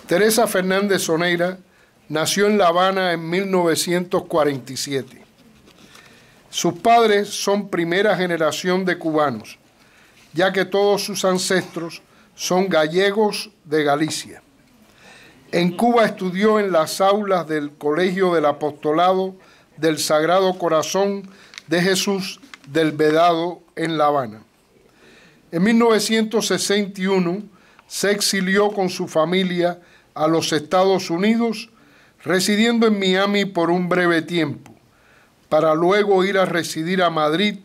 Teresa Fernández Soneira nació en La Habana en 1947. Sus padres son primera generación de cubanos, ya que todos sus ancestros son gallegos de Galicia. En Cuba estudió en las aulas del Colegio del Apostolado del Sagrado Corazón de Jesús del Vedado en La Habana. En 1961 se exilió con su familia a los Estados Unidos, residiendo en Miami por un breve tiempo, para luego ir a residir a Madrid,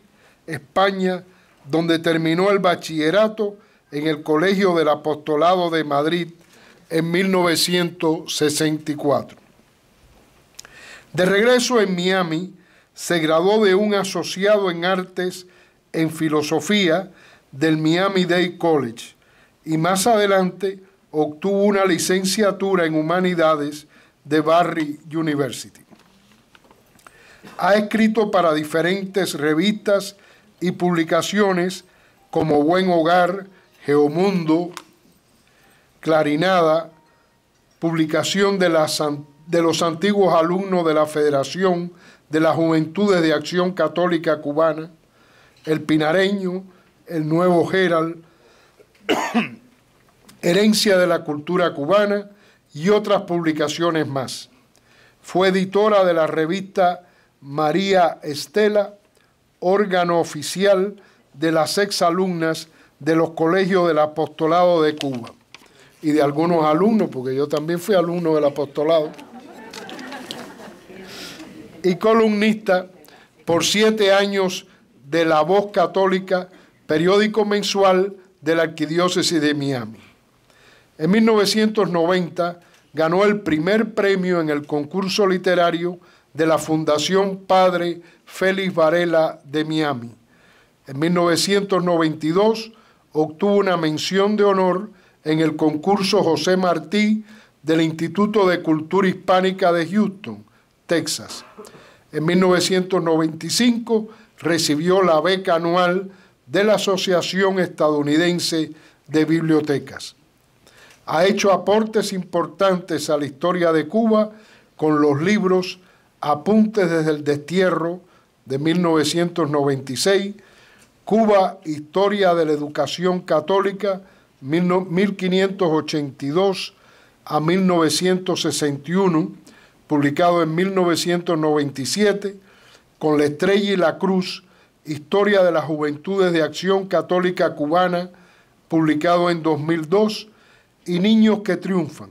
España, donde terminó el bachillerato en el Colegio del Apostolado de Madrid en 1964. De regreso en Miami, se graduó de un asociado en artes en filosofía del Miami-Dade College y más adelante obtuvo una licenciatura en humanidades de Barry University. Ha escrito para diferentes revistas y publicaciones como Buen Hogar, Geomundo, Clarinada, publicación de los antiguos alumnos de la Federación de las Juventudes de Acción Católica Cubana, El Pinareño, El Nuevo Herald, Herencia de la Cultura Cubana y otras publicaciones más. Fue editora de la revista María Estela, órgano oficial de las exalumnas de los colegios del Apostolado de Cuba y de algunos alumnos, porque yo también fui alumno del Apostolado, y columnista por 7 años de La Voz Católica, periódico mensual de la Arquidiócesis de Miami. En 1990 ganó el primer premio en el concurso literario de la Fundación Padre Félix Varela de Miami. En 1992 obtuvo una mención de honor en el concurso José Martí del Instituto de Cultura Hispánica de Houston, Texas. En 1995 recibió la beca anual de la Asociación Estadounidense de Bibliotecas. Ha hecho aportes importantes a la historia de Cuba con los libros Apuntes desde el Destierro de 1996, Cuba, Historia de la Educación Católica, 1582 a 1961, publicado en 1997, Con la Estrella y la Cruz, Historia de las Juventudes de Acción Católica Cubana, publicado en 2002, y Niños que Triunfan,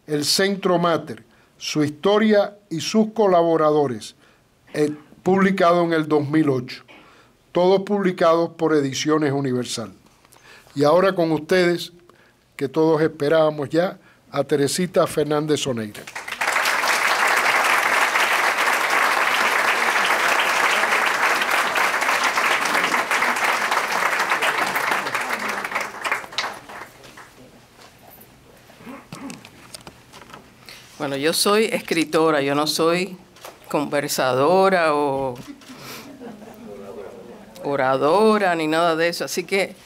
el Centro Mater, su historia y sus colaboradores, publicado en el 2008, todos publicados por Ediciones Universal. Y ahora con ustedes, que todos esperábamos ya, a Teresita Fernández Soneira. Bueno, yo soy escritora, yo no soy conversadora o oradora ni nada de eso, así que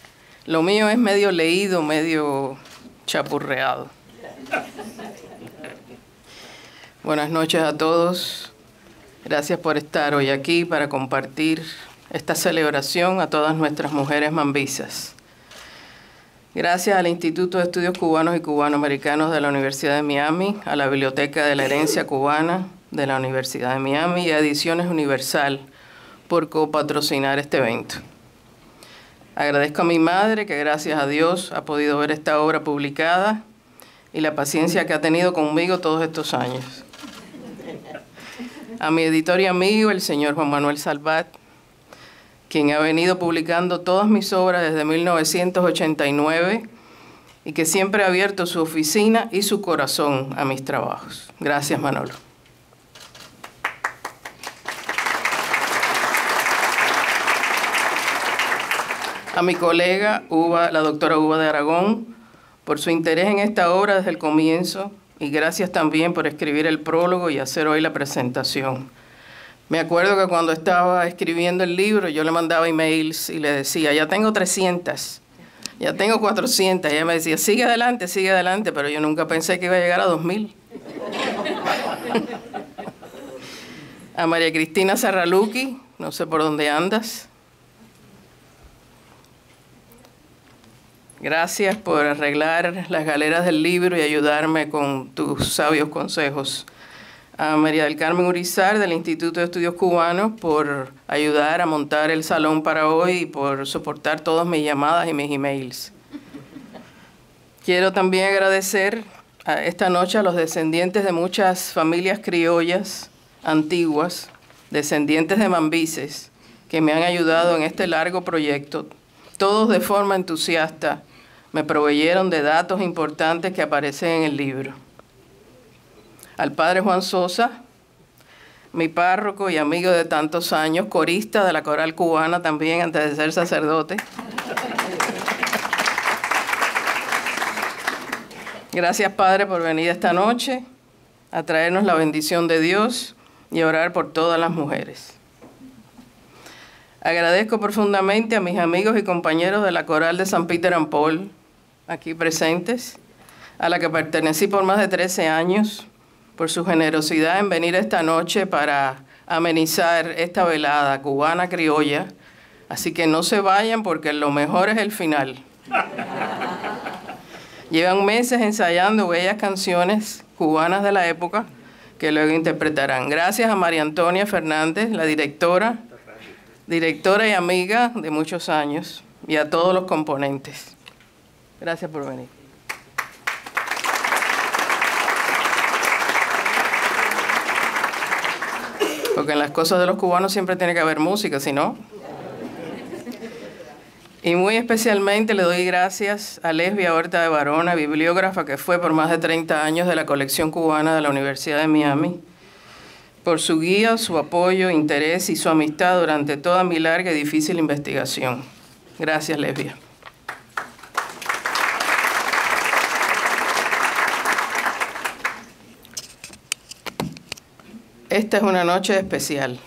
lo mío es medio leído, medio chapurreado. Buenas noches a todos. Gracias por estar hoy aquí para compartir esta celebración a todas nuestras mujeres mambisas. Gracias al Instituto de Estudios Cubanos y Cubanoamericanos de la Universidad de Miami, a la Biblioteca de la Herencia Cubana de la Universidad de Miami y a Ediciones Universal por copatrocinar este evento. Agradezco a mi madre, que gracias a Dios ha podido ver esta obra publicada, y la paciencia que ha tenido conmigo todos estos años. A mi editor y amigo, el señor Juan Manuel Salvat, quien ha venido publicando todas mis obras desde 1989 y que siempre ha abierto su oficina y su corazón a mis trabajos. Gracias, Manolo. A mi colega, la doctora Uva de Aragón, por su interés en esta obra desde el comienzo, y gracias también por escribir el prólogo y hacer hoy la presentación. Me acuerdo que cuando estaba escribiendo el libro, yo le mandaba emails y le decía, ya tengo 300, Ya tengo 400. Ella me decía, sigue adelante, pero yo nunca pensé que iba a llegar a 2000. A María Cristina Serraluki, no sé por dónde andas. Gracias por arreglar las galeras del libro y ayudarme con tus sabios consejos. A María del Carmen Urizar, del Instituto de Estudios Cubanos, por ayudar a montar el salón para hoy y por soportar todas mis llamadas y mis emails. Quiero también agradecer esta noche a los descendientes de muchas familias criollas antiguas, descendientes de mambises, que me han ayudado en este largo proyecto. Todos de forma entusiasta me proveyeron de datos importantes que aparecen en el libro. Al padre Juan Sosa, mi párroco y amigo de tantos años, corista de la coral cubana también antes de ser sacerdote. Gracias, Padre, por venir esta noche a traernos la bendición de Dios y a orar por todas las mujeres. Agradezco profundamente a mis amigos y compañeros de la coral de San Peter and Paul, aquí presentes, a la que pertenecí por más de 13 años, por su generosidad en venir esta noche para amenizar esta velada cubana criolla. Así que no se vayan porque lo mejor es el final. Llevan meses ensayando bellas canciones cubanas de la época que luego interpretarán. Gracias a María Antonia Fernández, la directora y amiga de muchos años, y a todos los componentes. Gracias por venir. Porque en las cosas de los cubanos siempre tiene que haber música, si no. Y muy especialmente le doy gracias a Lesbia Horta de Barona, bibliógrafa que fue por más de 30 años de la colección cubana de la Universidad de Miami, por su guía, su apoyo, interés y su amistad durante toda mi larga y difícil investigación. Gracias, Lesbia. Esta es una noche especial.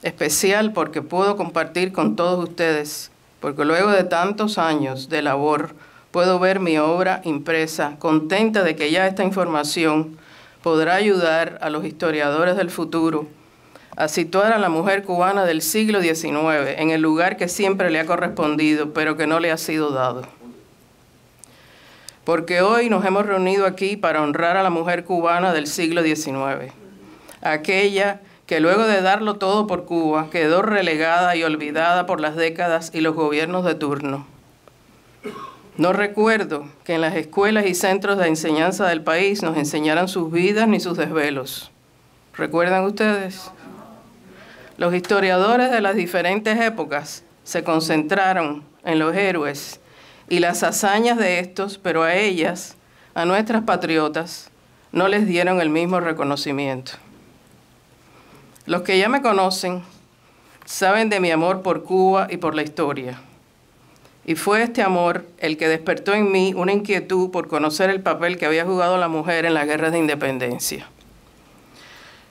Especial porque puedo compartir con todos ustedes, porque luego de tantos años de labor, puedo ver mi obra impresa, contenta de que ya esta información podrá ayudar a los historiadores del futuro a situar a la mujer cubana del siglo XIX en el lugar que siempre le ha correspondido, pero que no le ha sido dado. Porque hoy nos hemos reunido aquí para honrar a la mujer cubana del siglo XIX, aquella que luego de darlo todo por Cuba, quedó relegada y olvidada por las décadas y los gobiernos de turno. No recuerdo que en las escuelas y centros de enseñanza del país nos enseñaran sus vidas ni sus desvelos. ¿Recuerdan ustedes? Los historiadores de las diferentes épocas se concentraron en los héroes y las hazañas de estos, pero a ellas, a nuestras patriotas, no les dieron el mismo reconocimiento. Los que ya me conocen saben de mi amor por Cuba y por la historia. Y fue este amor el que despertó en mí una inquietud por conocer el papel que había jugado la mujer en las guerras de independencia.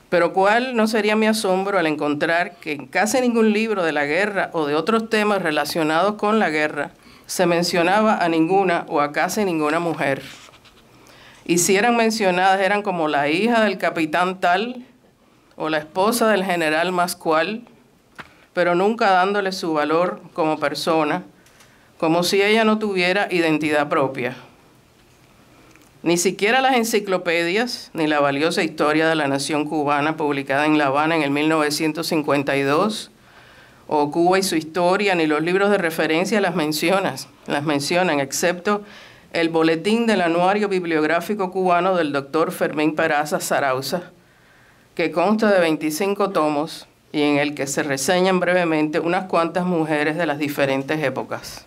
Pero cuál no sería mi asombro al encontrar que en casi ningún libro de la guerra o de otros temas relacionados con la guerra se mencionaba a ninguna o a casi ninguna mujer. Y si eran mencionadas eran como la hija del capitán tal o la esposa del general Mascual, pero nunca dándole su valor como persona, como si ella no tuviera identidad propia. Ni siquiera las enciclopedias, ni la valiosa historia de la nación cubana publicada en La Habana en el 1952, o Cuba y su historia, ni los libros de referencia las mencionan, excepto el boletín del Anuario Bibliográfico Cubano del doctor Fermín Peraza Zarauza, que consta de 25 tomos y en el que se reseñan brevemente unas cuantas mujeres de las diferentes épocas.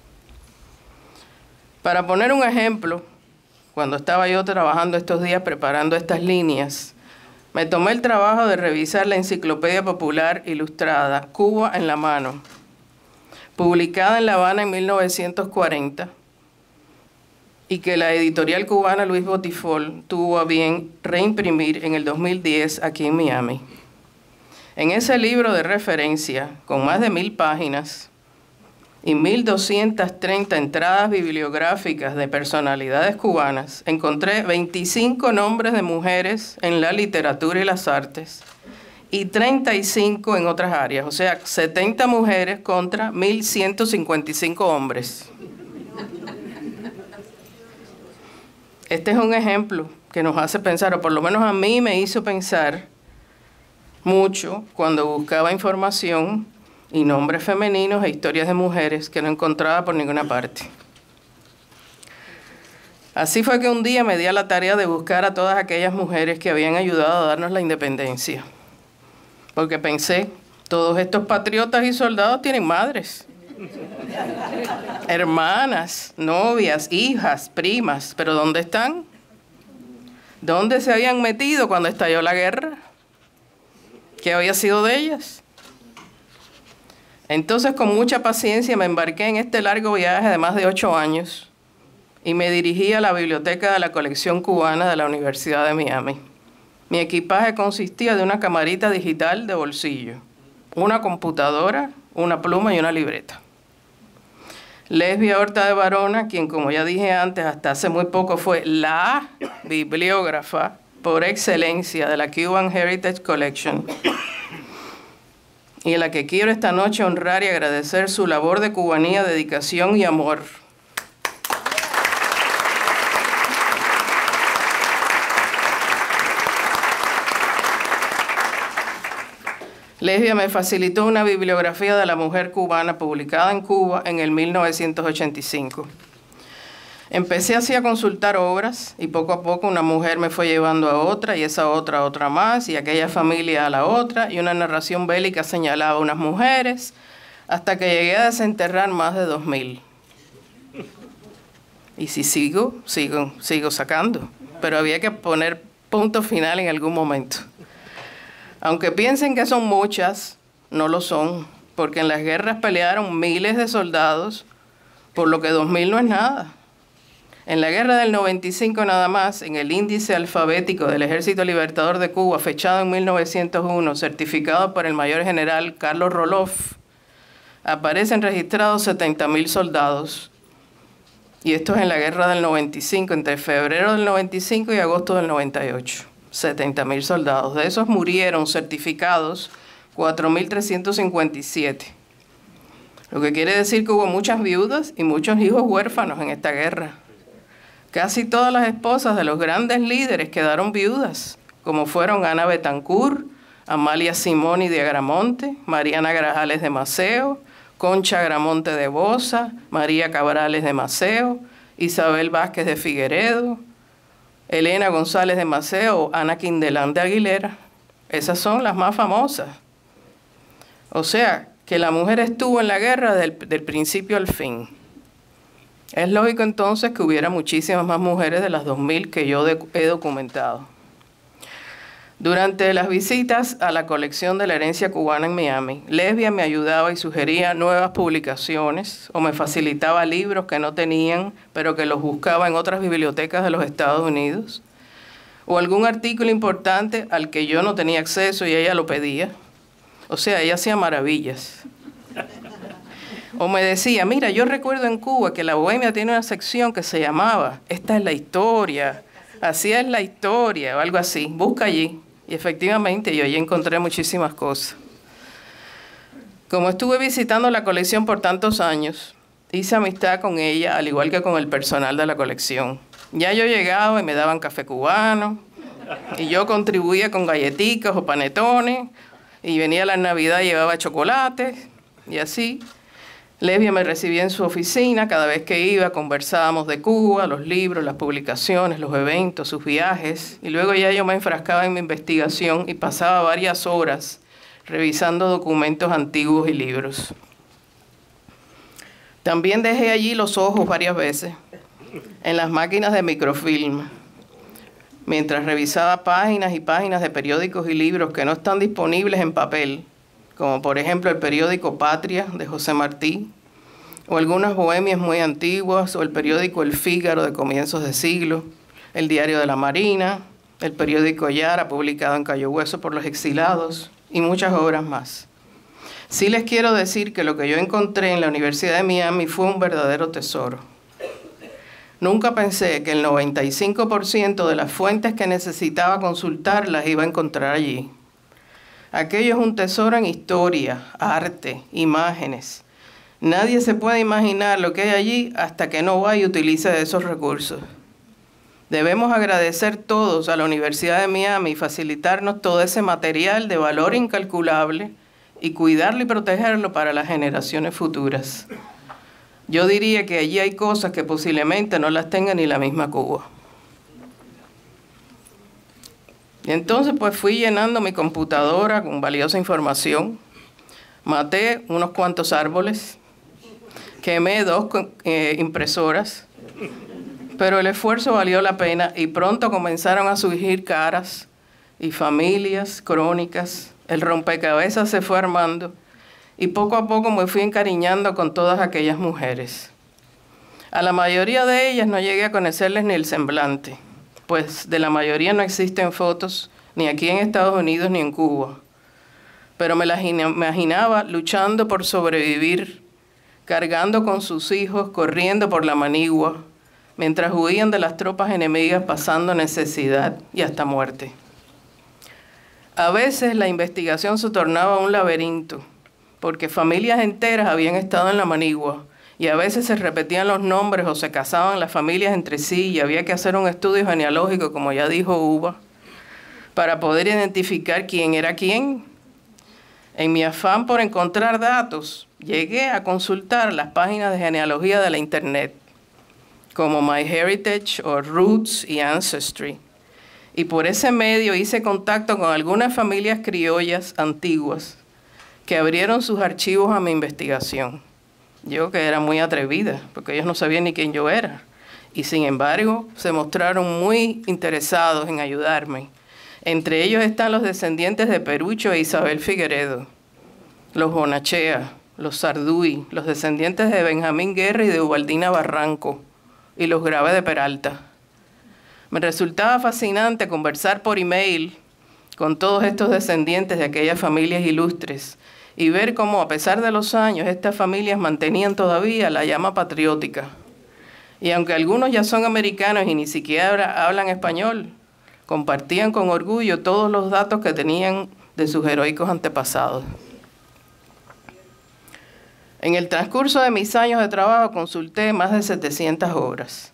Para poner un ejemplo, cuando estaba yo trabajando estos días preparando estas líneas, me tomé el trabajo de revisar la Enciclopedia Popular Ilustrada, Cuba en la mano, publicada en La Habana en 1940, y que la editorial cubana Luis Botifol tuvo a bien reimprimir en el 2010 aquí en Miami. En ese libro de referencia, con más de 1000 páginas, y 1.230 entradas bibliográficas de personalidades cubanas, encontré 25 nombres de mujeres en la literatura y las artes y 35 en otras áreas, o sea, 70 mujeres contra 1.155 hombres. Este es un ejemplo que nos hace pensar, o por lo menos a mí me hizo pensar mucho cuando buscaba información y nombres femeninos e historias de mujeres que no encontraba por ninguna parte. Así fue que un día me di a la tarea de buscar a todas aquellas mujeres que habían ayudado a darnos la independencia. Porque pensé, todos estos patriotas y soldados tienen madres, hermanas, novias, hijas, primas, pero ¿dónde están? ¿Dónde se habían metido cuando estalló la guerra? ¿Qué había sido de ellas? Entonces, con mucha paciencia, me embarqué en este largo viaje de más de 8 años y me dirigí a la biblioteca de la colección cubana de la Universidad de Miami. Mi equipaje consistía de una camarita digital de bolsillo, una computadora, una pluma y una libreta. Lesbia Horta de Varona, quien, como ya dije antes, hasta hace muy poco fue la bibliógrafa por excelencia de la Cuban Heritage Collection, y a la que quiero esta noche honrar y agradecer su labor de cubanía, dedicación y amor. Lesbia me facilitó una bibliografía de la mujer cubana publicada en Cuba en el 1985. Empecé así a consultar obras y poco a poco una mujer me fue llevando a otra y esa otra a otra más y aquella familia a la otra y una narración bélica señalaba a unas mujeres hasta que llegué a desenterrar más de 2.000. Y si sigo sacando, pero había que poner punto final en algún momento. Aunque piensen que son muchas, no lo son, porque en las guerras pelearon miles de soldados, por lo que 2.000 no es nada. En la guerra del 95 nada más, en el índice alfabético del Ejército Libertador de Cuba, fechado en 1901, certificado por el mayor general Carlos Roloff, aparecen registrados 70.000 soldados. Y esto es en la guerra del 95, entre febrero del 95 y agosto del 98. 70.000 soldados. De esos murieron certificados 4.357. Lo que quiere decir que hubo muchas viudas y muchos hijos huérfanos en esta guerra. Casi todas las esposas de los grandes líderes quedaron viudas, como fueron Ana Betancourt, Amalia Simoni de Agramonte, Mariana Grajales de Maceo, Concha Agramonte de Boza, María Cabrales de Maceo, Isabel Vázquez de Figueredo, Elena González de Maceo, Ana Quindelán de Aguilera. Esas son las más famosas. O sea, que la mujer estuvo en la guerra del principio al fin. Es lógico entonces que hubiera muchísimas más mujeres de las 2.000 que yo he documentado. Durante las visitas a la colección de la herencia cubana en Miami, Lesbia me ayudaba y sugería nuevas publicaciones o me facilitaba libros que no tenían, pero que los buscaba en otras bibliotecas de los Estados Unidos, o algún artículo importante al que yo no tenía acceso y ella lo pedía. O sea, ella hacía maravillas. O me decía, mira, yo recuerdo en Cuba que la Bohemia tiene una sección que se llamaba Esta es la historia, así es la historia, o algo así, busca allí. Y efectivamente yo allí encontré muchísimas cosas. Como estuve visitando la colección por tantos años, hice amistad con ella, al igual que con el personal de la colección. Ya yo llegaba y me daban café cubano, y yo contribuía con galletitas o panetones, y venía la Navidad y llevaba chocolates, y así. Lesbia me recibía en su oficina, cada vez que iba conversábamos de Cuba, los libros, las publicaciones, los eventos, sus viajes, y luego ya yo me enfrascaba en mi investigación y pasaba varias horas revisando documentos antiguos y libros. También dejé allí los ojos varias veces en las máquinas de microfilm, mientras revisaba páginas y páginas de periódicos y libros que no están disponibles en papel, como por ejemplo el periódico Patria de José Martí, o algunas bohemias muy antiguas, o el periódico El Fígaro de comienzos de siglo, el Diario de la Marina, el periódico Yara, publicado en Cayo Hueso por los exilados, y muchas obras más. Sí les quiero decir que lo que yo encontré en la Universidad de Miami fue un verdadero tesoro. Nunca pensé que el 95% de las fuentes que necesitaba consultar las iba a encontrar allí. Aquello es un tesoro en historia, arte, imágenes. Nadie se puede imaginar lo que hay allí hasta que no va y utilice esos recursos. Debemos agradecer todos a la Universidad de Miami y facilitarnos todo ese material de valor incalculable y cuidarlo y protegerlo para las generaciones futuras. Yo diría que allí hay cosas que posiblemente no las tenga ni la misma Cuba. Y entonces pues fui llenando mi computadora con valiosa información, maté unos cuantos árboles, quemé 2 impresoras, pero el esfuerzo valió la pena y pronto comenzaron a surgir caras y familias, crónicas. El rompecabezas se fue armando y poco a poco me fui encariñando con todas aquellas mujeres. A la mayoría de ellas no llegué a conocerles ni el semblante, pues de la mayoría no existen fotos ni aquí en Estados Unidos ni en Cuba. Pero me las imaginaba luchando por sobrevivir, cargando con sus hijos, corriendo por la manigua, mientras huían de las tropas enemigas pasando necesidad y hasta muerte. A veces la investigación se tornaba un laberinto, porque familias enteras habían estado en la manigua, y a veces se repetían los nombres o se casaban las familias entre sí y había que hacer un estudio genealógico, como ya dijo Uva, para poder identificar quién era quién. En mi afán por encontrar datos, llegué a consultar las páginas de genealogía de la Internet, como MyHeritage o Roots y Ancestry. Y por ese medio hice contacto con algunas familias criollas antiguas que abrieron sus archivos a mi investigación. Yo que era muy atrevida, porque ellos no sabían ni quién yo era. Y sin embargo, se mostraron muy interesados en ayudarme. Entre ellos están los descendientes de Perucho e Isabel Figueredo, los Bonachea, los Sarduy, los descendientes de Benjamín Guerra y de Ubaldina Barranco, y los Grave de Peralta. Me resultaba fascinante conversar por email con todos estos descendientes de aquellas familias ilustres y ver cómo, a pesar de los años, estas familias mantenían todavía la llama patriótica. Y aunque algunos ya son americanos y ni siquiera hablan español, compartían con orgullo todos los datos que tenían de sus heroicos antepasados. En el transcurso de mis años de trabajo consulté más de 700 obras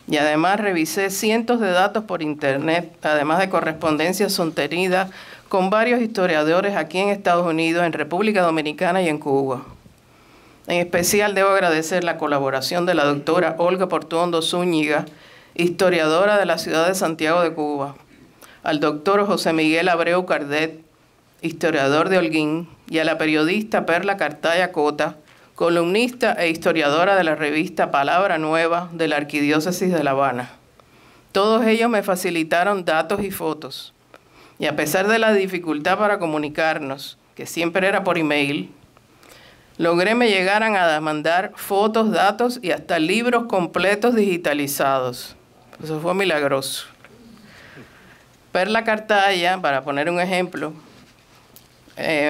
y además revisé cientos de datos por internet, además de correspondencias sostenidas con varios historiadores aquí en Estados Unidos, en República Dominicana y en Cuba. En especial debo agradecer la colaboración de la doctora Olga Portuondo Zúñiga, historiadora de la ciudad de Santiago de Cuba, al doctor José Miguel Abreu Cardet, historiador de Holguín, y a la periodista Perla Cartaya Cota, columnista e historiadora de la revista Palabra Nueva de la Arquidiócesis de La Habana. Todos ellos me facilitaron datos y fotos, y a pesar de la dificultad para comunicarnos, que siempre era por email, logré me llegaran a mandar fotos, datos y hasta libros completos digitalizados. Eso fue milagroso. Perla Cartaya, para poner un ejemplo,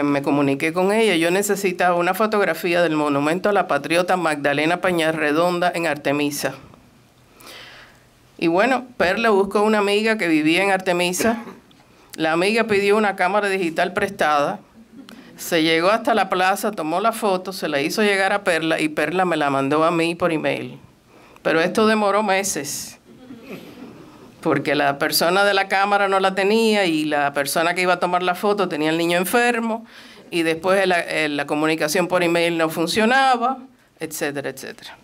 me comuniqué con ella. Yo necesitaba una fotografía del monumento a la patriota Magdalena Peñarredonda en Artemisa. Y bueno, Perla buscó una amiga que vivía en Artemisa. La amiga pidió una cámara digital prestada. Se llegó hasta la plaza, tomó la foto, se la hizo llegar a Perla y Perla me la mandó a mí por email. Pero esto demoró meses, porque la persona de la cámara no la tenía y la persona que iba a tomar la foto tenía el niño enfermo y después la comunicación por email no funcionaba, etcétera, etcétera.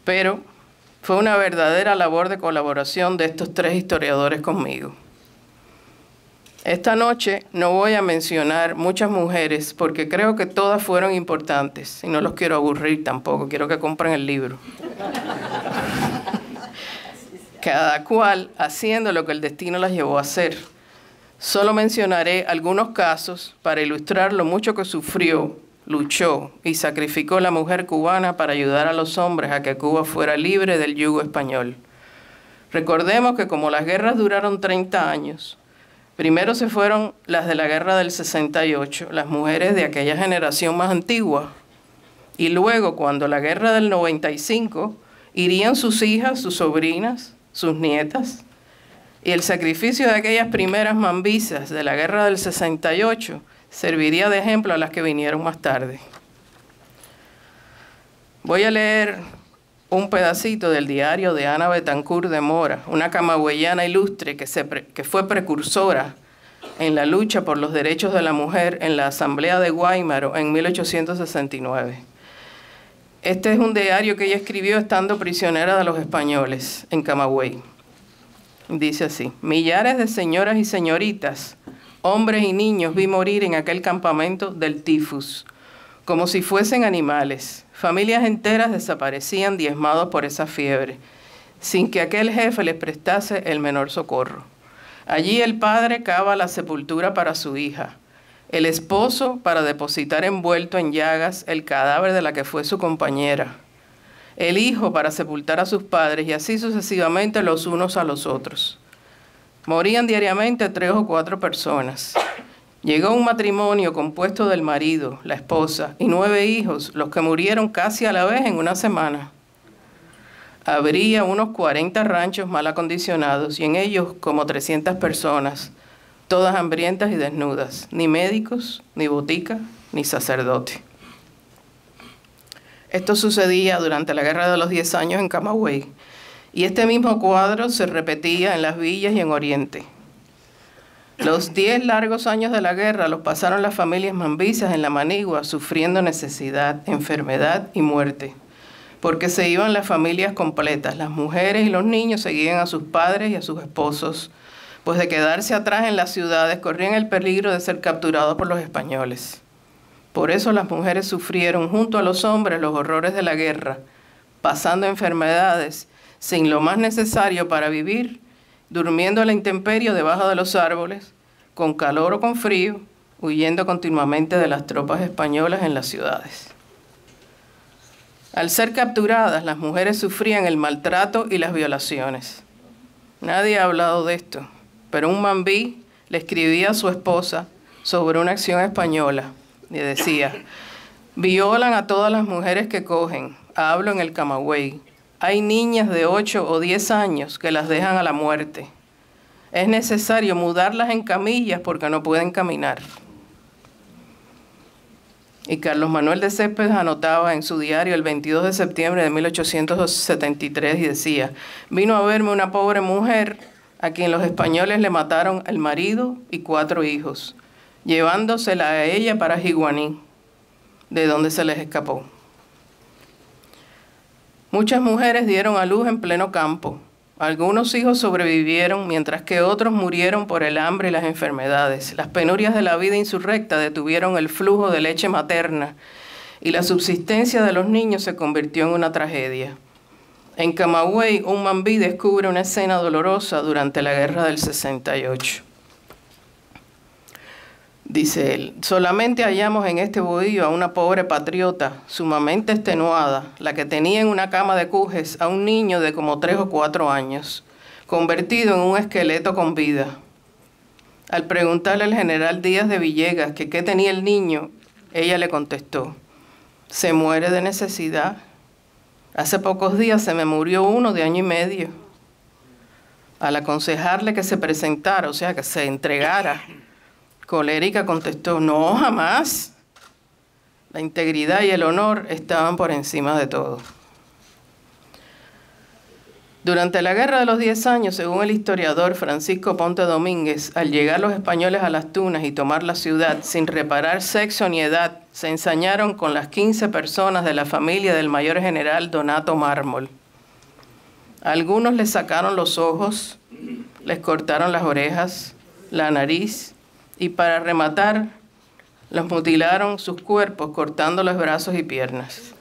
Pero fue una verdadera labor de colaboración de estos 3 historiadores conmigo. Esta noche no voy a mencionar muchas mujeres porque creo que todas fueron importantes y no los quiero aburrir tampoco, quiero que compren el libro. Cada cual haciendo lo que el destino las llevó a hacer. Solo mencionaré algunos casos para ilustrar lo mucho que sufrió, luchó y sacrificó la mujer cubana para ayudar a los hombres a que Cuba fuera libre del yugo español. Recordemos que como las guerras duraron 30 años, Primero se fueron las de la guerra del 68, las mujeres de aquella generación más antigua. Y luego, cuando la guerra del 95, irían sus hijas, sus sobrinas, sus nietas. Y el sacrificio de aquellas primeras mambisas de la guerra del 68 serviría de ejemplo a las que vinieron más tarde. Voy a leer un pedacito del diario de Ana Betancourt de Mora, una camagüeyana ilustre que fue precursora en la lucha por los derechos de la mujer en la Asamblea de Guaymaro en 1869. Este es un diario que ella escribió estando prisionera de los españoles en Camagüey. Dice así: millares de señoras y señoritas, hombres y niños vi morir en aquel campamento del tifus, como si fuesen animales. Familias enteras desaparecían diezmados por esa fiebre, sin que aquel jefe les prestase el menor socorro. Allí el padre cava la sepultura para su hija, el esposo para depositar envuelto en llagas el cadáver de la que fue su compañera, el hijo para sepultar a sus padres y así sucesivamente los unos a los otros. Morían diariamente 3 o 4 personas. Llegó un matrimonio compuesto del marido, la esposa y 9 hijos, los que murieron casi a la vez en una semana. Habría unos 40 ranchos mal acondicionados y en ellos como 300 personas, todas hambrientas y desnudas, ni médicos, ni botica, ni sacerdote. Esto sucedía durante la Guerra de los 10 años en Camagüey, y este mismo cuadro se repetía en las villas y en Oriente. Los 10 largos años de la guerra los pasaron las familias mambisas en la Manigua, sufriendo necesidad, enfermedad y muerte, porque se iban las familias completas, las mujeres y los niños seguían a sus padres y a sus esposos, pues de quedarse atrás en las ciudades corrían el peligro de ser capturados por los españoles. Por eso las mujeres sufrieron junto a los hombres los horrores de la guerra, pasando enfermedades sin lo más necesario para vivir, durmiendo a la intemperie debajo de los árboles, con calor o con frío, huyendo continuamente de las tropas españolas en las ciudades. Al ser capturadas, las mujeres sufrían el maltrato y las violaciones. Nadie ha hablado de esto, pero un mambí le escribía a su esposa sobre una acción española y decía: violan a todas las mujeres que cogen, hablo en el Camagüey. Hay niñas de 8 o 10 años que las dejan a la muerte. Es necesario mudarlas en camillas porque no pueden caminar. Y Carlos Manuel de Céspedes anotaba en su diario el 22 de septiembre de 1873 y decía: vino a verme una pobre mujer a quien los españoles le mataron el marido y 4 hijos, llevándosela a ella para Jiguaní, de donde se les escapó. Muchas mujeres dieron a luz en pleno campo. Algunos hijos sobrevivieron, mientras que otros murieron por el hambre y las enfermedades. Las penurias de la vida insurrecta detuvieron el flujo de leche materna y la subsistencia de los niños se convirtió en una tragedia. En Camagüey, un mambí descubre una escena dolorosa durante la guerra del 68. Dice él: solamente hallamos en este bohío a una pobre patriota, sumamente extenuada, la que tenía en una cama de cujes a un niño de como 3 o 4 años, convertido en un esqueleto con vida. Al preguntarle al general Díaz de Villegas que qué tenía el niño, ella le contestó: se muere de necesidad. Hace pocos días se me murió uno de 1 año y medio. Al aconsejarle que se presentara, o sea, que se entregara, colérica contestó: no, jamás. La integridad y el honor estaban por encima de todo. Durante la Guerra de los 10 años, según el historiador Francisco Ponte Domínguez, al llegar los españoles a Las Tunas y tomar la ciudad, sin reparar sexo ni edad, se ensañaron con las 15 personas de la familia del mayor general Donato Mármol. Algunos les sacaron los ojos, les cortaron las orejas, la nariz, y para rematar, los mutilaron sus cuerpos cortando los brazos y piernas.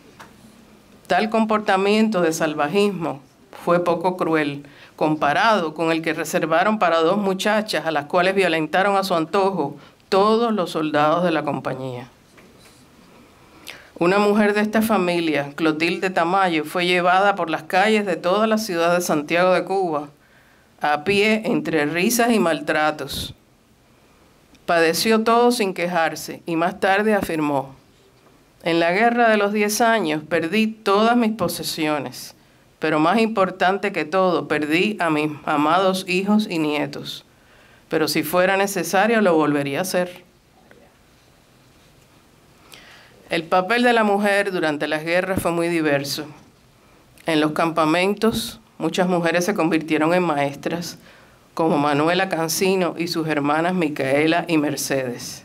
Tal comportamiento de salvajismo fue poco cruel, comparado con el que reservaron para 2 muchachas a las cuales violentaron a su antojo todos los soldados de la compañía. Una mujer de esta familia, Clotilde Tamayo, fue llevada por las calles de toda la ciudad de Santiago de Cuba, a pie entre risas y maltratos, Padeció todo sin quejarse y más tarde afirmó: en la guerra de los 10 años perdí todas mis posesiones, pero más importante que todo, perdí a mis amados hijos y nietos. Pero si fuera necesario, lo volvería a hacer. El papel de la mujer durante las guerras fue muy diverso. En los campamentos, muchas mujeres se convirtieron en maestras, como Manuela Cancino y sus hermanas Micaela y Mercedes,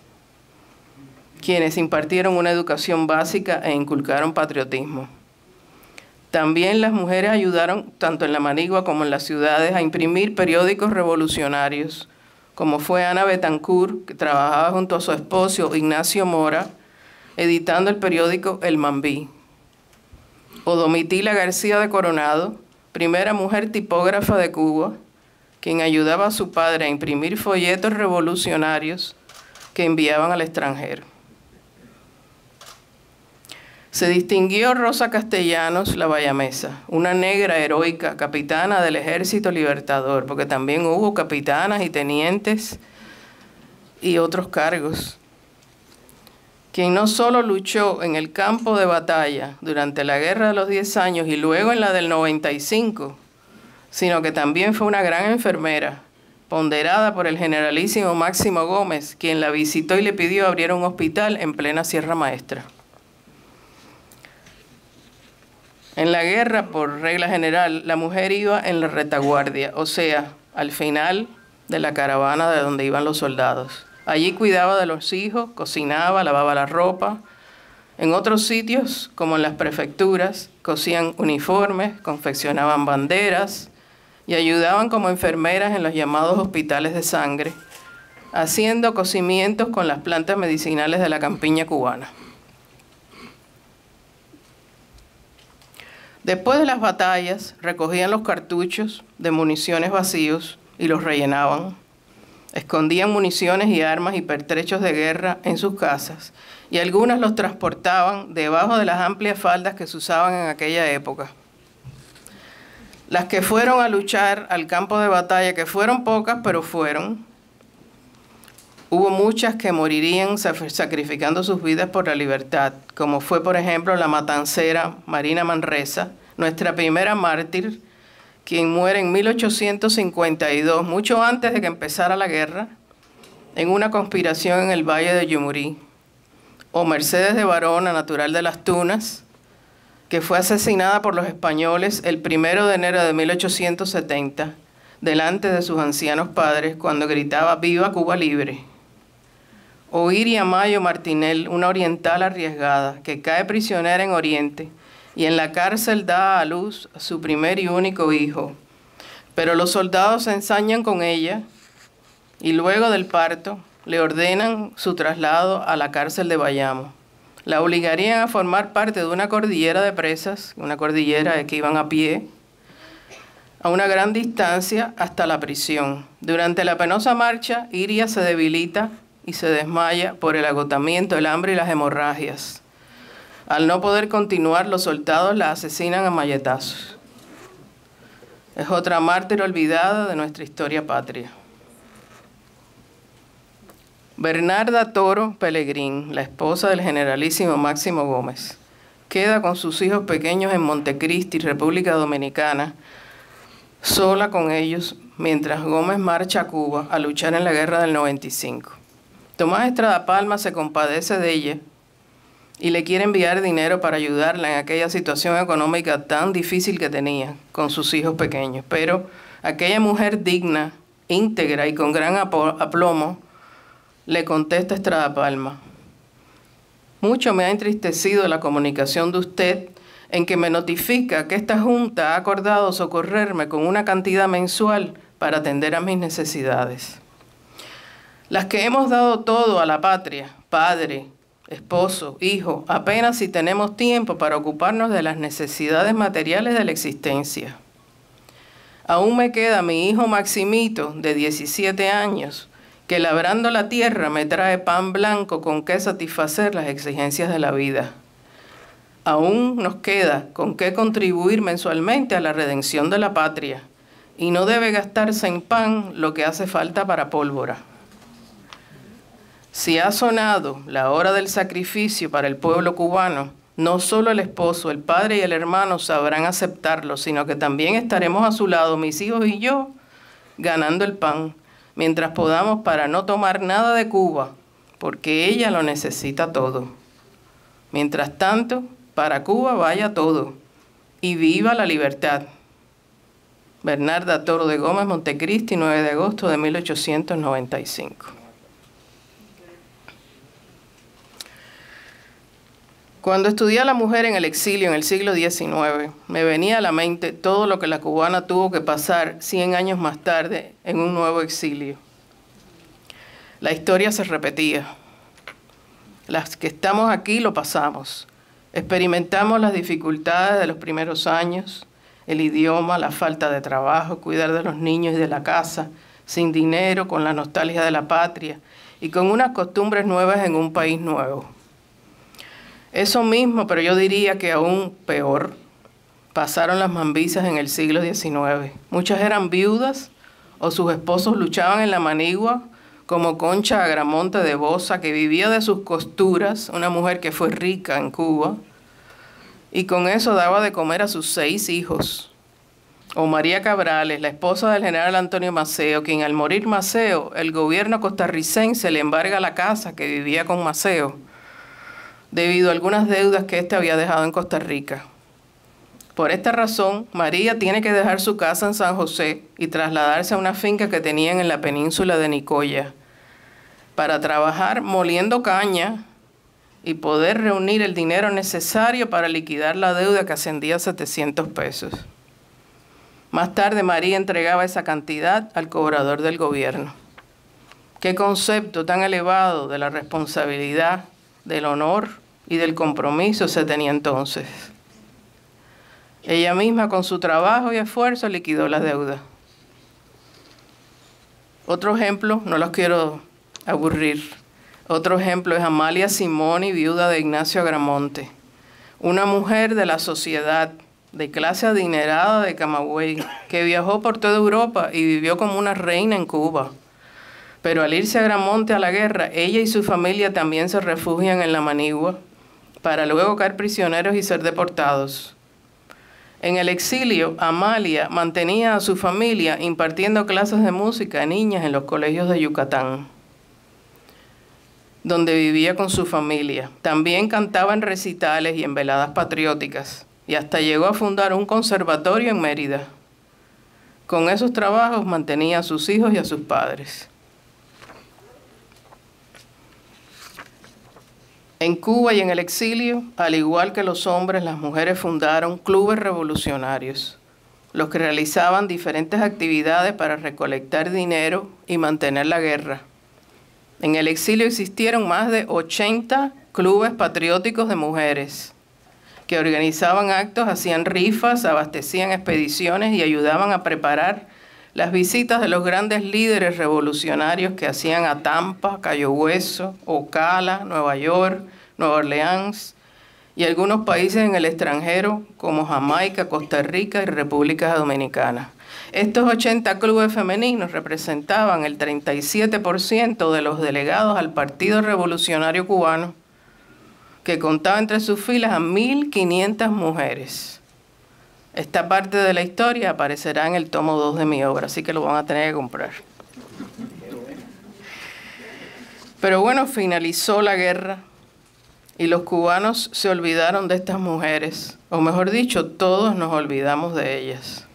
quienes impartieron una educación básica e inculcaron patriotismo. También las mujeres ayudaron, tanto en la Manigua como en las ciudades, a imprimir periódicos revolucionarios, como fue Ana Betancourt, que trabajaba junto a su esposo Ignacio Mora, editando el periódico El Mambí. O Domitila García de Coronado, primera mujer tipógrafa de Cuba, quien ayudaba a su padre a imprimir folletos revolucionarios que enviaban al extranjero. Se distinguió Rosa Castellanos la Bayamesa, una negra heroica, capitana del Ejército Libertador, porque también hubo capitanas y tenientes y otros cargos, quien no solo luchó en el campo de batalla durante la Guerra de los 10 años y luego en la del 95, sino que también fue una gran enfermera, ponderada por el generalísimo Máximo Gómez, quien la visitó y le pidió abrir un hospital en plena Sierra Maestra. En la guerra, por regla general, la mujer iba en la retaguardia, o sea, al final de la caravana de donde iban los soldados. Allí cuidaba de los hijos, cocinaba, lavaba la ropa. En otros sitios, como en las prefecturas, cosían uniformes, confeccionaban banderas y ayudaban como enfermeras en los llamados hospitales de sangre, haciendo cocimientos con las plantas medicinales de la campiña cubana. Después de las batallas, recogían los cartuchos de municiones vacíos y los rellenaban. Escondían municiones y armas y pertrechos de guerra en sus casas, y algunas los transportaban debajo de las amplias faldas que se usaban en aquella época. Las que fueron a luchar al campo de batalla, que fueron pocas, pero fueron, hubo muchas que morirían sacrificando sus vidas por la libertad, como fue, por ejemplo, la matancera Marina Manresa, nuestra primera mártir, quien muere en 1852, mucho antes de que empezara la guerra, en una conspiración en el Valle de Yumurí. O Mercedes de Barona, natural de Las Tunas, que fue asesinada por los españoles el 1 de enero de 1870, delante de sus ancianos padres, cuando gritaba «¡Viva Cuba libre!». O Iria Mayo Martinel, una oriental arriesgada, que cae prisionera en Oriente, y en la cárcel da a luz a su primer y único hijo. Pero los soldados se ensañan con ella y luego del parto le ordenan su traslado a la cárcel de Bayamo. La obligarían a formar parte de una cordillera de presas, una cordillera de que iban a pie, a una gran distancia hasta la prisión. Durante la penosa marcha, Iria se debilita y se desmaya por el agotamiento, el hambre y las hemorragias. Al no poder continuar, los soldados la asesinan a malletazos. Es otra mártir olvidada de nuestra historia patria. Bernarda Toro Pelegrín, la esposa del generalísimo Máximo Gómez, queda con sus hijos pequeños en Montecristi, República Dominicana, sola con ellos, mientras Gómez marcha a Cuba a luchar en la guerra del 95. Tomás Estrada Palma se compadece de ella y le quiere enviar dinero para ayudarla en aquella situación económica tan difícil que tenía con sus hijos pequeños. Pero aquella mujer digna, íntegra y con gran aplomo, le contesta Estrada Palma: mucho me ha entristecido la comunicación de usted en que me notifica que esta Junta ha acordado socorrerme con una cantidad mensual para atender a mis necesidades. Las que hemos dado todo a la patria, padre, esposo, hijo, apenas si tenemos tiempo para ocuparnos de las necesidades materiales de la existencia. Aún me queda mi hijo Maximito, de 17 años, que labrando la tierra me trae pan blanco con que satisfacer las exigencias de la vida. Aún nos queda con qué contribuir mensualmente a la redención de la patria, y no debe gastarse en pan lo que hace falta para pólvora. Si ha sonado la hora del sacrificio para el pueblo cubano, no solo el esposo, el padre y el hermano sabrán aceptarlo, sino que también estaremos a su lado, mis hijos y yo, ganando el pan, mientras podamos, para no tomar nada de Cuba, porque ella lo necesita todo. Mientras tanto, para Cuba vaya todo, y viva la libertad. Bernarda Toro de Gómez, Montecristi, 9 de agosto de 1895. Cuando estudié a la mujer en el exilio en el siglo XIX, me venía a la mente todo lo que la cubana tuvo que pasar 100 años más tarde en un nuevo exilio. La historia se repetía. Las que estamos aquí lo pasamos. Experimentamos las dificultades de los primeros años, el idioma, la falta de trabajo, cuidar de los niños y de la casa, sin dinero, con la nostalgia de la patria y con unas costumbres nuevas en un país nuevo. Eso mismo, pero yo diría que aún peor, pasaron las mambisas en el siglo XIX. Muchas eran viudas o sus esposos luchaban en la manigua, como Concha Agramonte de Bosa, que vivía de sus costuras, una mujer que fue rica en Cuba, y con eso daba de comer a sus 6 hijos. O María Cabrales, la esposa del general Antonio Maceo, quien al morir Maceo, el gobierno costarricense le embarga la casa que vivía con Maceo, debido a algunas deudas que éste había dejado en Costa Rica. Por esta razón, María tiene que dejar su casa en San José y trasladarse a una finca que tenían en la península de Nicoya, para trabajar moliendo caña y poder reunir el dinero necesario para liquidar la deuda que ascendía a 700 pesos. Más tarde, María entregaba esa cantidad al cobrador del gobierno. ¿Qué concepto tan elevado de la responsabilidad, del honor y del compromiso se tenía entonces? Ella misma, con su trabajo y esfuerzo, liquidó la deuda. Otro ejemplo, no los quiero aburrir, otro ejemplo es Amalia Simoni, viuda de Ignacio Agramonte, una mujer de la sociedad de clase adinerada de Camagüey, que viajó por toda Europa y vivió como una reina en Cuba. Pero al irse Agramonte a la guerra, ella y su familia también se refugian en la manigua, para luego caer prisioneros y ser deportados. En el exilio, Amalia mantenía a su familia impartiendo clases de música a niñas en los colegios de Yucatán, donde vivía con su familia. También cantaba en recitales y en veladas patrióticas, y hasta llegó a fundar un conservatorio en Mérida. Con esos trabajos mantenía a sus hijos y a sus padres. En Cuba y en el exilio, al igual que los hombres, las mujeres fundaron clubes revolucionarios, los que realizaban diferentes actividades para recolectar dinero y mantener la guerra. En el exilio existieron más de 80 clubes patrióticos de mujeres, que organizaban actos, hacían rifas, abastecían expediciones y ayudaban a preparar las visitas de los grandes líderes revolucionarios que hacían a Tampa, Cayo Hueso, Ocala, Nueva York, Nueva Orleans y algunos países en el extranjero como Jamaica, Costa Rica y República Dominicana. Estos 80 clubes femeninos representaban el 37% de los delegados al Partido Revolucionario Cubano, que contaba entre sus filas a 1.500 mujeres. Esta parte de la historia aparecerá en el tomo 2 de mi obra, así que lo van a tener que comprar. Pero bueno, finalizó la guerra y los cubanos se olvidaron de estas mujeres, o mejor dicho, todos nos olvidamos de ellas.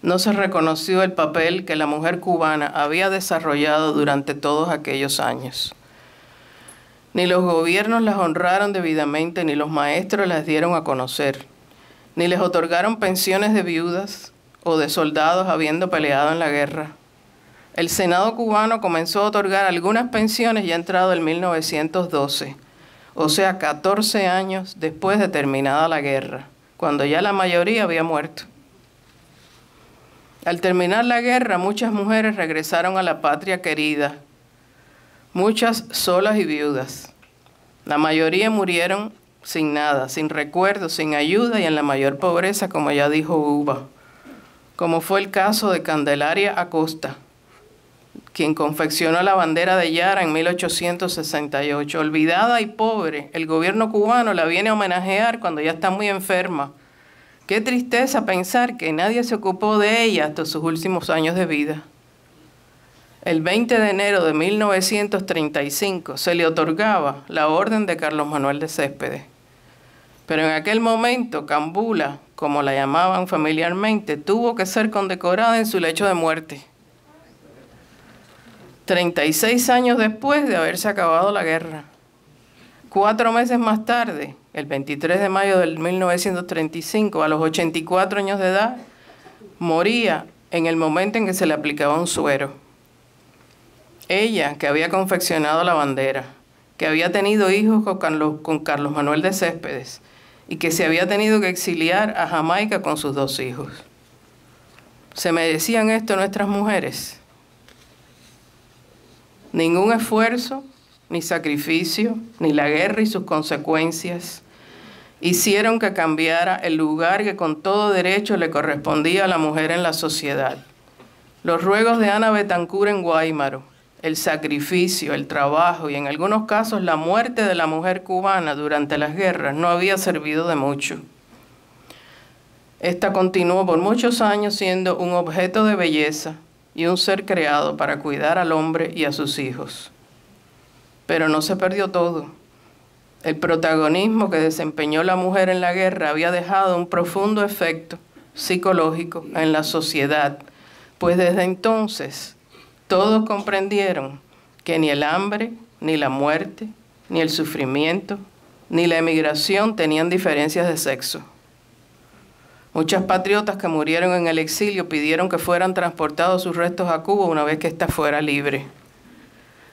No se reconoció el papel que la mujer cubana había desarrollado durante todos aquellos años. Ni los gobiernos las honraron debidamente, ni los maestros las dieron a conocer, ni les otorgaron pensiones de viudas o de soldados habiendo peleado en la guerra. El Senado cubano comenzó a otorgar algunas pensiones ya entrado el 1912, o sea, 14 años después de terminada la guerra, cuando ya la mayoría había muerto. Al terminar la guerra, muchas mujeres regresaron a la patria querida, muchas solas y viudas. La mayoría murieron sin nada, sin recuerdos, sin ayuda y en la mayor pobreza, como ya dijo Uva, como fue el caso de Candelaria Acosta, quien confeccionó la bandera de Yara en 1868. Olvidada y pobre, el gobierno cubano la viene a homenajear cuando ya está muy enferma. Qué tristeza pensar que nadie se ocupó de ella hasta sus últimos años de vida. El 20 de enero de 1935 se le otorgaba la Orden de Carlos Manuel de Céspedes. Pero en aquel momento, Cambula, como la llamaban familiarmente, tuvo que ser condecorada en su lecho de muerte. 36 años después de haberse acabado la guerra. 4 meses más tarde, el 23 de mayo del 1935, a los 84 años de edad, moría en el momento en que se le aplicaba un suero. Ella, que había confeccionado la bandera, que había tenido hijos con Carlos Manuel de Céspedes y que se había tenido que exiliar a Jamaica con sus 2 hijos. ¿Se merecían esto nuestras mujeres? Ningún esfuerzo, ni sacrificio, ni la guerra y sus consecuencias hicieron que cambiara el lugar que con todo derecho le correspondía a la mujer en la sociedad. Los ruegos de Ana Betancur en Guáimaro, el sacrificio, el trabajo y en algunos casos la muerte de la mujer cubana durante las guerras no había servido de mucho. Esta continuó por muchos años siendo un objeto de belleza y un ser creado para cuidar al hombre y a sus hijos. Pero no se perdió todo. El protagonismo que desempeñó la mujer en la guerra había dejado un profundo efecto psicológico en la sociedad, pues desde entonces todos comprendieron que ni el hambre, ni la muerte, ni el sufrimiento, ni la emigración tenían diferencias de sexo. Muchas patriotas que murieron en el exilio pidieron que fueran transportados sus restos a Cuba una vez que ésta fuera libre.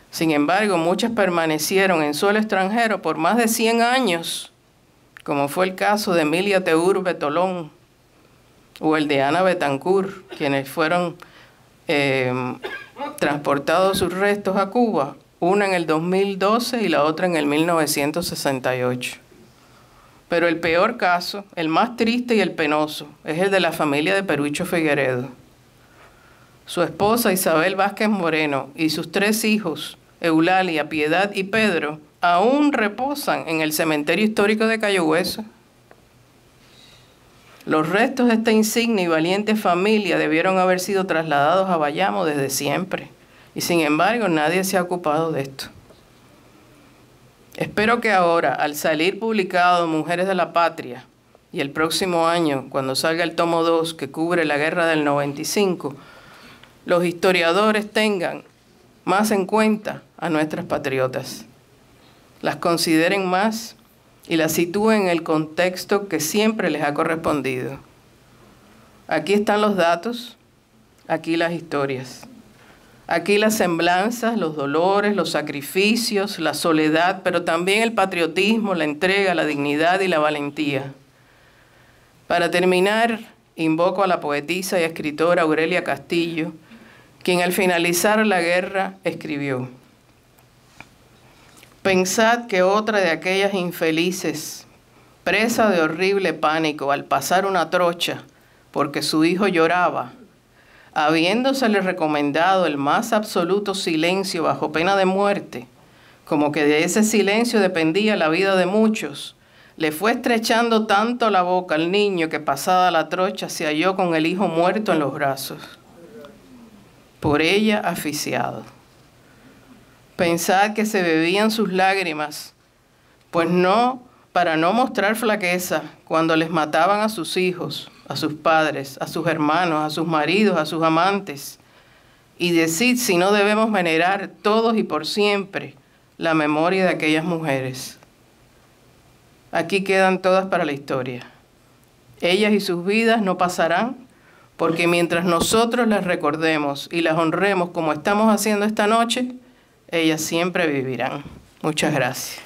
Sin embargo, muchas permanecieron en suelo extranjero por más de 100 años, como fue el caso de Emilia Teur Betolón o el de Ana Betancur, quienes fueron transportados sus restos a Cuba, una en el 2012 y la otra en el 1968. Pero el peor caso, el más triste y el penoso, es el de la familia de Perucho Figueredo. Su esposa Isabel Vázquez Moreno y sus 3 hijos, Eulalia, Piedad y Pedro, aún reposan en el cementerio histórico de Cayo Hueso. Los restos de esta insigne y valiente familia debieron haber sido trasladados a Bayamo desde siempre, y sin embargo nadie se ha ocupado de esto. Espero que ahora, al salir publicado Mujeres de la Patria, y el próximo año, cuando salga el tomo 2 que cubre la guerra del 95, los historiadores tengan más en cuenta a nuestras patriotas, las consideren más y las sitúen en el contexto que siempre les ha correspondido. Aquí están los datos, aquí las historias. Aquí las semblanzas, los dolores, los sacrificios, la soledad, pero también el patriotismo, la entrega, la dignidad y la valentía. Para terminar, invoco a la poetisa y escritora Aurelia Castillo, quien al finalizar la guerra escribió: «Pensad que otra de aquellas infelices, presa de horrible pánico al pasar una trocha porque su hijo lloraba, habiéndosele recomendado el más absoluto silencio bajo pena de muerte, como que de ese silencio dependía la vida de muchos, le fue estrechando tanto la boca al niño que pasada la trocha se halló con el hijo muerto en los brazos, por ella asfixiado. Pensad que se bebían sus lágrimas, pues no, para no mostrar flaqueza, cuando les mataban a sus hijos, a sus padres, a sus hermanos, a sus maridos, a sus amantes. Y decid si no debemos venerar todos y por siempre la memoria de aquellas mujeres. Aquí quedan todas para la historia. Ellas y sus vidas no pasarán, porque mientras nosotros las recordemos y las honremos como estamos haciendo esta noche, ellas siempre vivirán. Muchas gracias.